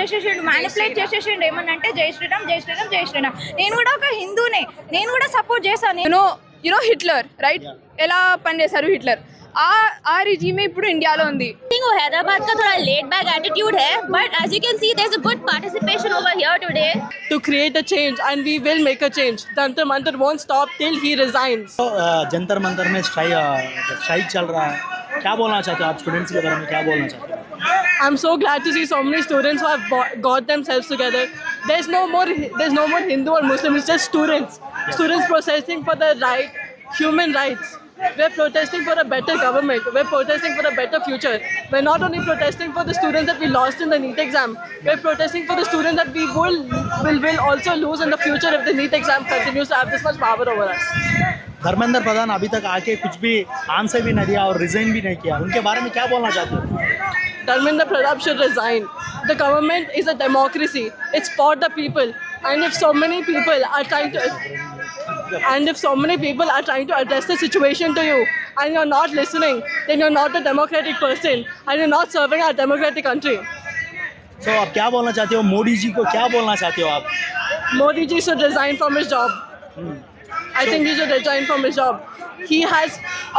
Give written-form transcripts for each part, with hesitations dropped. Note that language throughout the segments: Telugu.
చేసేసిండు, మ్యానిపులేట్ చేసేసిండు. ఏమన్నా అంటే జై శ్రీరామ్ జై శ్రీరామ్ జై శ్రీరామ్. నేను కూడా ఒక హిందూనే, నేను కూడా సపోర్ట్ చేశాను. యునో హిట్లర్ రైట్, ఎలా పనిచేశారు హిట్లర్, ఆ రిజీమే ఇప్పుడు ఇండియాలో ఉంది. हैदराबाद का थोड़ा लेट बैक एटीट्यूड है, but as you can see there's a good participation over here today to create a change, and we will make a change. Jantar Mantar won't stop till he resigns. Jantar Mantar में स्ट्राइक चल रहा है, क्या बोलना चाहते हो आप स्टूडेंट्स के बारे में, क्या बोलना चाहते हो? I'm so glad to see so many students who have got themselves together. There's no more Hindu or Muslim, it's just students. Students protesting for the human rights. We're protesting for a better government. We're protesting for a better future. We're not only protesting for the students that we lost in the NEET exam. We're protesting for the students that we will also lose in the future if the NEET exam continues to have this much power over us. Dharmendra Pradhan अभी तक आके कुछ भी आंसर भी नहीं दिया और रिजाइन भी नहीं किया, उनके बारे में क्या बोलना चाहते हो? Dharmendra Pradhan should resign. The government is a democracy. It's for the people. And if so many people are trying to address the situation to you and you're not listening, then you're not a democratic person and you're not serving our democratic country. So आप क्या बोलना चाहते हो, मोदी जी को क्या बोलना चाहते हो आप? Modi ji should resign from his job. I think he should resign from his job. He has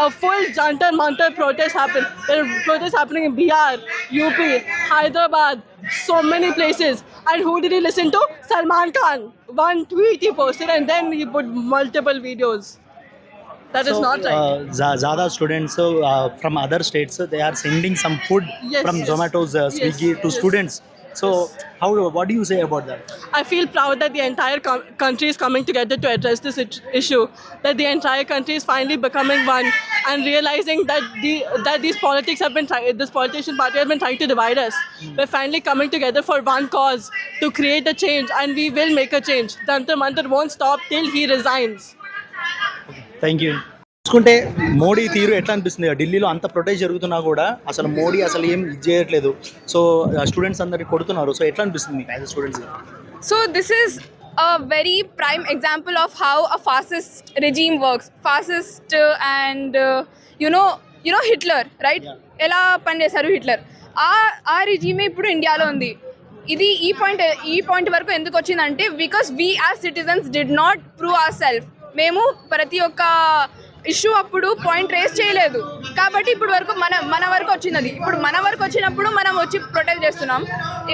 a full Jantar Mantar protest happen. There are protests happening in Bihar, UP, Hyderabad, so many places. And who did he listen to? Salman Khan. One tweet he posted and then he put multiple videos. That is not right. ज़्यादा students from other states they are sending some food from Zomato's Swiggy to students. So what do you say about that? I feel proud that the entire country is coming together to address this issue. That the entire country is finally becoming one and realizing that these politics have been this politician party has been trying to divide us. We're finally coming together for one cause to create a change, and we will make a change. Jantar Mantar won't stop till he resigns. Thank you. చూసుకుంటే మోడీ తీరు ఎట్లా అనిపిస్తుంది? ఢిల్లీలో అంత ప్రొటెస్ట్ జరుగుతున్నా కూడా అసలు మోడీ అసలు ఏం చేయట్లేదు. సో స్టూడెంట్స్ అందరికి కొడుతున్నారు. సో ఎట్లా అనిపిస్తుంది మీకు as students? So this is a very prime example of how a fascist regime works. Fascist and you know Hitler right, ఎలా పనిచేశారు హిట్లర్, ఆ రిజీమే ఇప్పుడు ఇండియాలో ఉంది. ఇది ఈ పాయింట్ వరకు ఎందుకు వచ్చిందంటే because we as citizens did not prove our self. మేము ప్రతి ఒక్క ఇష్యూ అప్పుడు పాయింట్ రేస్ చేయలేదు కాబట్టి ఇప్పుడు వరకు మన వరకు వచ్చినది. ఇప్పుడు మన వరకు వచ్చినప్పుడు మనం వచ్చి ప్రొటెక్ట్ చేస్తున్నాం.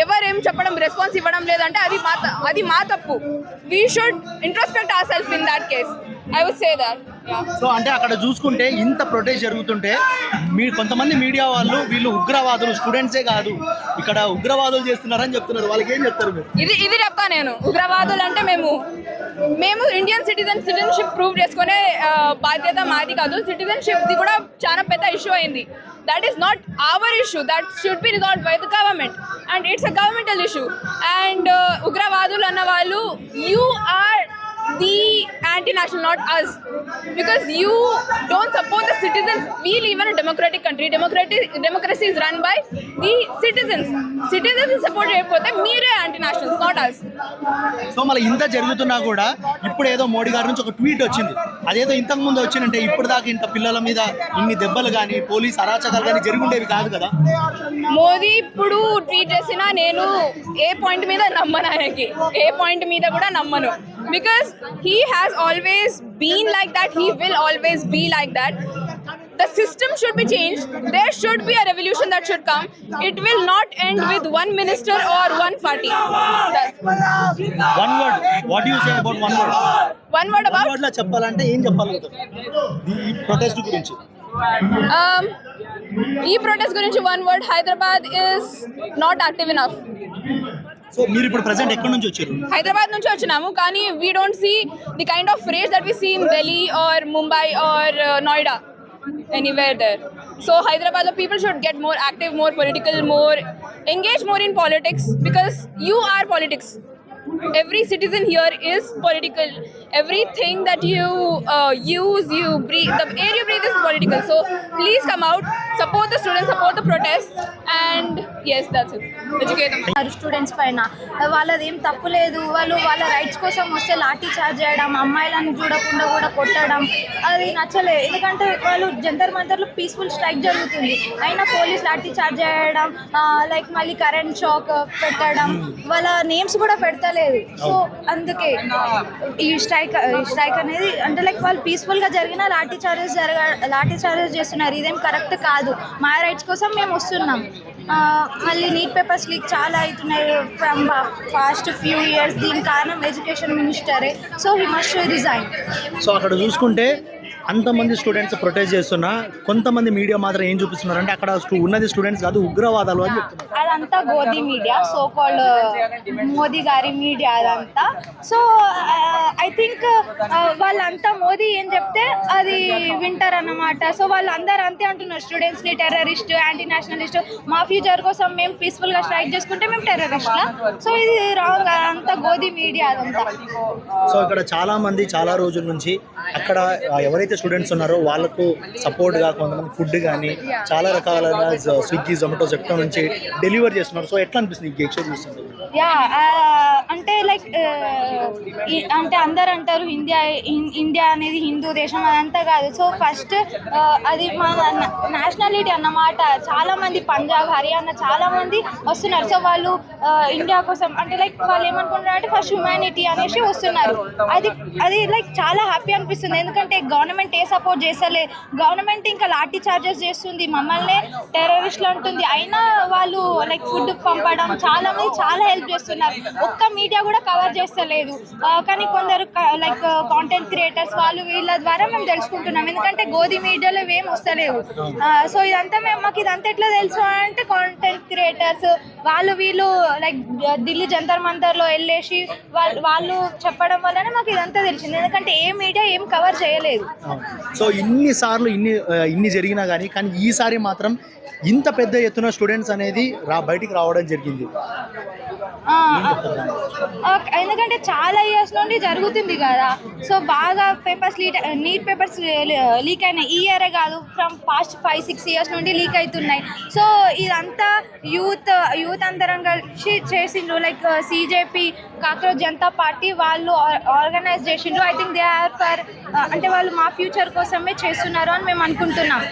ఎవరేం చెప్పడం రెస్పాన్స్ ఇవ్వడం లేదంటే అది మా తప్పు. We should introspect our self in that case. I would say that. So అంటే అక్కడ చూసుకుంటే ఇంత ప్రొటెస్ట్ జరుగుతుంటే కొంతమంది మీడియా వాళ్ళు వీళ్ళు ఉగ్రవాదులు, స్టూడెంట్సే కాదు ఇక్కడ ఉగ్రవాదులు చేస్తున్నారని చెప్తున్నారు. వాళ్ళకి ఏం చెప్తారు మీరు? ఇది చెప్తా నేను. ఉగ్రవాదులు అంటే మేము ఇండియన్ సిటిజన్షిప్ ప్రూవ్ చేసుకునే బాధ్యత మాది కాదు. సిటిజన్షిప్ది కూడా చాలా పెద్ద ఇష్యూ అయింది. That is not our issue. That should be resolved by the government and it's a governmental issue. And ఉగ్రవాదులు అన్న వాళ్ళు you are the anti-national, not us, because you don't support the citizens. We live in a democratic country. Democracy is run by the citizens. Citizens support చేయకపోతే మీరే anti-nationals, not us. సో మళ్ళీ ఇంత జరుగుతున్నా కూడా ఇప్పుడు ఏదో మోడీ గారి నుంచి ఒక ట్వీట్ వచ్చింది. అదేదో ఇంతకు ముందు వచ్చిందంటే ఇప్పుడు దాకా ఇంత పిల్లల మీద ఇన్ని దెబ్బలు కానీ పోలీస్ అరాచకాలు కానీ జరుగుండేవి కాదు కదా. మోదీ ఇప్పుడు ట్వీట్ చేసినా నేను ఏ పాయింట్ మీద నమ్మను, ఆయనకి ఏ పాయింట్ మీద కూడా నమ్మను. Because he has always been like that, he will always be like that. The system should be changed. There should be a revolution that should come. It will not end with one minister or one party. One word. What do you say about one word? One word about? One word la చెప్పాలంటే ఏం చెప్పాలంటారు ఈ ప్రొటెస్ట్ గురించి? ఈ ప్రొటెస్ట్ గురించి one word, Hyderabad is not active enough. So మీరు ఇప్పుడు ప్రెసెంట్ ఎక్కడి నుంచి వచ్చారు? హైదరాబాద్ నుంచి వచ్చినాము, కానీ we don't see the kind of race that we see in Delhi or Mumbai or Noida, anywhere there. So Hyderabad people should get more active, more political, more engage more in politics, because you are politics. Every citizen here is political. everything that you use, you breathe, the air you breathe is political. So please come out, support the students, support the protests, and yes, that's it. Educate them. Students పైన వాళ్ళది ఏం తప్పు లేదు. వాళ్ళు వాళ్ళ రైట్స్ కోసం వస్తే లాఠీ చార్జ్ చేయడం, అమ్మాయిలను చూడకుండా కూడా కొట్టడం అది నచ్చలేదు. ఎందుకంటే వాళ్ళు జంతర్ మంతర్లో పీస్ఫుల్ స్ట్రైక్ జరుగుతుంది, అయినా పోలీస్ లాఠీ చార్జ్ చేయడం, లైక్ మళ్ళీ కరెంట్ షాక్ పెట్టడం, వాళ్ళ నేమ్స్ కూడా పెడతలేదు. సో అందుకే ఈ స్ట్రైక్ అనేది అంటే లైక్ వాళ్ళు పీస్ఫుల్గా జరిగిన లాఠీ చార్జెస్ చేస్తున్నారు. ఇదేం కరెక్ట్ కాదు. మా రైట్స్ కోసం మేము వస్తున్నాం. మళ్ళీ నీట్ పేపర్స్ లీక్ చాలా అవుతున్నాయి ఫ్రమ్ ఫాస్ట్ ఫ్యూ ఇయర్స్. దీని కారణం ఎడ్యుకేషన్ మినిస్టరే. So he must resign. So అక్కడ చూసుకుంటే అంతమంది స్టూడెంట్స్ ప్రొటెస్ట్ చేస్తున్నా కొంతమంది మీడియా మాత్రం ఏం చూపిస్తున్నారు అంటే అక్కడ ఉన్నది స్టూడెంట్స్ కాదు, ఉగ్రవాదాలు అని చెప్తున్నారు. అదంతా గోధి మీడియా, సో కాల్డ్ మోదీ గారి మీడియా అదంతా. సో ఐ థింక్ వాళ్ళంతా మోదీ ఏం చెప్తే అది వింటారు అన్నమాట. సో వాళ్ళు అందరూ అంతే అంటున్నారు, స్టూడెంట్స్ని టెర్రరిస్ట్, యాంటీ నేషనలిస్ట్, మా ఫ్యూచర్ కోసం మేము పీస్ఫుల్గా స్ట్రైక్ చేసుకుంటే మేము టెర్రరిస్ట్లా. సో ఇది రాంగ్, అంతా గోధి మీడియా అదంతా. సో ఇక్కడ చాలా మంది చాలా రోజుల నుంచి అక్కడ ఎవరైతే స్టూడెంట్స్ ఉన్నారో వాళ్ళకు సపోర్ట్గా కొంతమంది ఫుడ్ కానీ చాలా రకాలైన స్విగ్గీ, జొమాటో, జెప్టో నుంచి డెలివర్ చేస్తున్నారు. సో ఎట్లా అనిపిస్తుంది ఈ ఎక్స్చేంజ్ చూస్తుంది? యా అంటే లైక్ అంటే అందరు అంటారు ఇండియా అనేది హిందూ దేశం, అదంతా కాదు. సో ఫస్ట్ అది మన నేషనాలిటీ అన్నమాట. చాలా మంది పంజాబ్, హర్యానా చాలా మంది వస్తున్నారు. సో వాళ్ళు ఇండియా కోసం అంటే లైక్ వాళ్ళు ఏమనుకుంటున్నారు అంటే ఫస్ట్ హ్యుమానిటీ అనేసి వస్తున్నారు. అది లైక్ చాలా హ్యాపీ అనిపిస్తుంది. ఎందుకంటే గవర్నమెంట్ ఏ సపోర్ట్ చేస్తలే, గవర్నమెంట్ ఇంకా లాఠీ చార్జెస్ చేస్తుంది, మమ్మల్ని టెర్రరిస్టులు అంటుంది. అయినా వాళ్ళు లైక్ ఫుడ్ పంపడం చాలా మంది చాలా హెల్ప్ చేస్తున్నారు. ఒక్క మీడియా కూడా కవర్ చేస్తలేదు. కానీ కొందరు లైక్ కాంటెంట్ క్రియేటర్స్ వాళ్ళు వీళ్ళ ద్వారా మేము తెలుసుకుంటున్నాం. ఎందుకంటే గోధి మీడియాలో ఏం వస్తలేవు. సో ఇదంతా మాకు ఇదంతా ఎట్లా తెలుసు అంటే కాంటెంట్ క్రియేటర్స్ వాళ్ళు వీళ్ళు లైక్ ఢిల్లీ జంతర్ మంతర్లో వెళ్ళేసి వాళ్ళు చెప్పడం వల్లనే మాకు ఇదంతా తెలిసింది. ఎందుకంటే ఏ మీడియా ఏం కవర్ చేయలేదు. సో ఇన్నిసార్లు ఇన్ని జరిగినా కానీ ఈసారి మాత్రం ఇంత పెద్ద ఎత్తున స్టూడెంట్స్ అనేది బయటికి రావడం జరిగింది. ఎందుకంటే చాలా ఇయర్స్ నుండి జరుగుతుంది కదా. సో బాగా నీట్ పేపర్స్ లీక్ అయినాయి. ఈ ఇయరే కాదు, ఫ్రమ్ పాస్ట్ 5-6 ఇయర్స్ నుండి లీక్ అవుతున్నాయి. సో ఇదంతా యూత్ అందరం కలిసి చేసిండ్రు. Like CJP, Cockroach Janata Party వాళ్ళు ఆర్గనైజ్ చేసిండ్రు. I think they are for అంటే వాళ్ళు మా ఫ్యూచర్ కోసమే చేస్తున్నారు అని మేము అనుకుంటున్నాం.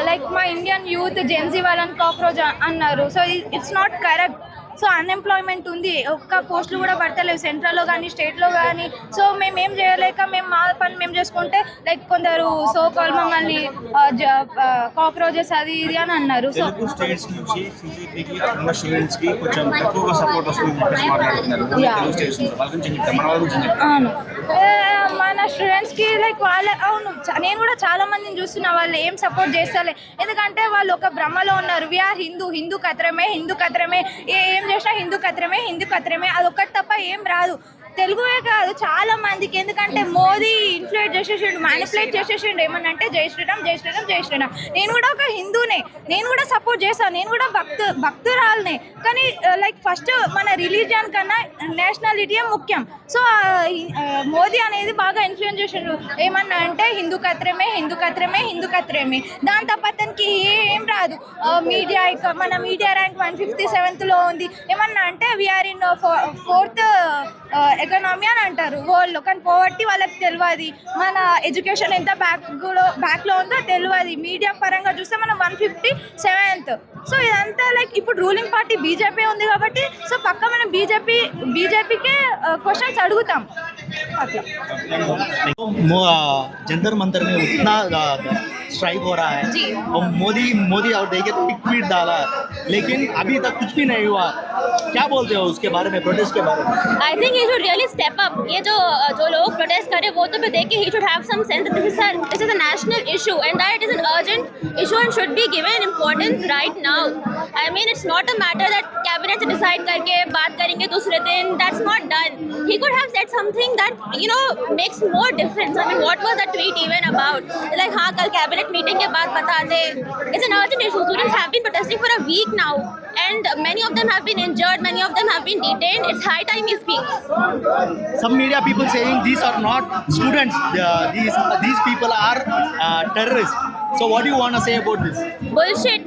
లైక్ మా ఇండియన్ యూత్ జెన్జీ వాళ్ళని కాక్రోచ్ అన్నారు. So it's not correct. So unemployment ఉంది, ఒక్క పోస్టులు కూడా పడతలేవు సెంట్రల్లో కానీ స్టేట్లో కానీ. సో మేమేం చేయలేక మేము మా పని మేము చేసుకుంటే లైక్ కొందరు సో కాల్ మమ్మల్ని కాక్రోచెస్ అది ఇది అని అన్నారు. సో అవును, మన స్టూడెంట్స్కి లైక్ అవును నేను కూడా చాలా మందిని చూస్తున్నా, వాళ్ళు ఏం సపోర్ట్ చేస్తలే. ఎందుకంటే వాళ్ళు ఒక భ్రమలో ఉన్నారు. వీఆర్ హిందూ కత్రమే ఏం చేసినా హిందూ కత్రమే అదొక్కటి తప్ప ఏం రాదు. తెలుగువే కాదు చాలా మందికి. ఎందుకంటే మోదీ ఇన్ఫ్లుయెన్స్ చేసేసిండు, మ్యానిపులేట్ చేసేసిండు. ఏమన్నంటే జై శ్రీరామ్. నేను కూడా ఒక హిందూనే, నేను కూడా సపోర్ట్ చేస్తాను, నేను కూడా భక్తురాలనే. కానీ లైక్ ఫస్ట్ మన రిలీజియన్ కన్నా నేషనాలిటీయే ముఖ్యం. సో మోదీ అనేది బాగా ఇన్ఫ్లుయెన్స్ చేసిండు. ఏమన్నా అంటే హిందూ కత్రమే దాని తప్ప అతనికి ఏం రాదు. మన మీడియా ర్యాంక్ 157th లో ఉంది. ఏమన్నా అంటే వీఆర్ ఇన్ 4th ఎకనామీ అని అంటారు వరల్డ్లో. కానీ పోవర్టీ వాళ్ళకి తెలియదు. మన ఎడ్యుకేషన్ ఎంత బ్యాక్లో ఉందో తెలియదు. మీడియా పరంగా చూస్తే మనం 157th. సో ఇదంతా లైక్ ఇప్పుడు రూలింగ్ పార్టీ బీజేపీ ఉంది కాబట్టి సో పక్క మనం బీజేపీకే క్వశ్చన్స్ అడుగుతాం అట్లా. जंतर मंतर में उतना स्ट्राइक हो रहा है और मोदी और देखिए तो एक ट्वीट डाला, लेकिन अभी तक कुछ भी नहीं हुआ. क्या बोलते हो उसके बारे में, प्रोटेस्ट के बारे में? I think he should really step up. ये जो लोग प्रोटेस्ट कर रहे हैं वो तो भी देख के he should have some sense that this is a national issue and that it is an urgent issue and should be given importance right now. I mean it's not a matter that cabinet decide करके बात करेंगे दूसरे दिन. That's not done. He could have said something that makes more difference. I mean, what was that tweet even about? Like, हाँ कल cabinet meeting के बाद बता दे. It's an urgent issue. Students have been protesting for a week now, and many of them have been injured. Many of them have been detained. It's high time he speaks. Some media people saying these are not students. These people are terrorists. So what do you want to say about this? Bullshit.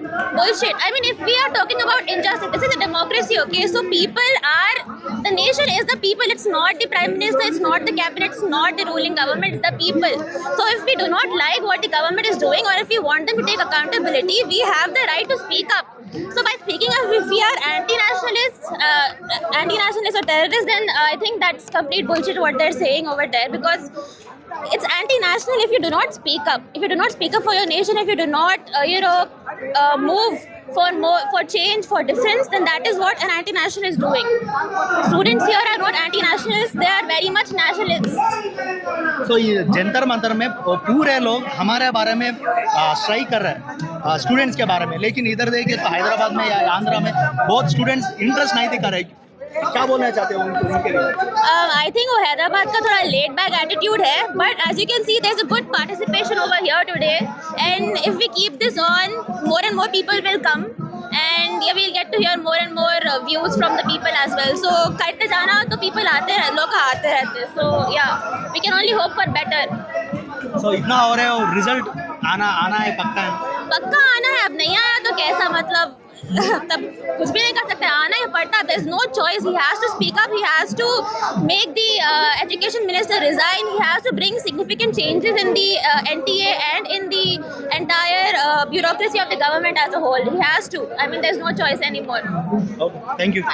I mean, if we are talking about injustice, this is a democracy, okay? So the nation is the people. It's not the prime minister, it's not the cabinet, it's not the ruling government, it's the people. So if we do not like what the government is doing, or if we want them to take accountability, we have the right to speak up. So by speaking up, if we are anti-nationalists or terrorists, then I think that's complete bullshit what they're saying over there, because it's anti-national if you do not speak up. If you do not speak up for your nation, if you do not, move for change, for difference, then that is what an anti-national is doing. Students here are not anti-nationalists; they are very much nationalists. So ये जंतर मंतर में पूरे लोग हमारे बारे में स्ट्राइक कर रहे हैं, स्टूडेंट्स के बारे में, लेकिन इधर देखिए तो हैदराबाद में या आंध्रा में बहुत स्टूडेंट्स इंटरेस्ट नहीं दिखा रहे. क्या बोलना चाहते हो उनके लिए? I think वो हैदराबाद का थोड़ा laid back attitude है, but as you can see, there's a good participation over here today, and if we keep this on, more and more people will come, and yeah, we'll get to hear more and more views from the people as well. So करते जाना तो people लोग आते रहते, so yeah, we can only hope for better. So इतना हो रहा है और रिजल्ट आना है पक्का है. पक्का आना है, अब नहीं आया तो कैसा, मतलब तब कुछ भी नहीं कर सकते, आना ही पड़ता. There is no choice. He has to speak up. He has to make the education minister resign. He has to bring significant changes in the NTA and in the entire bureaucracy of the government as a whole. He has to. I mean, there's no choice anymore. Okay, thank you.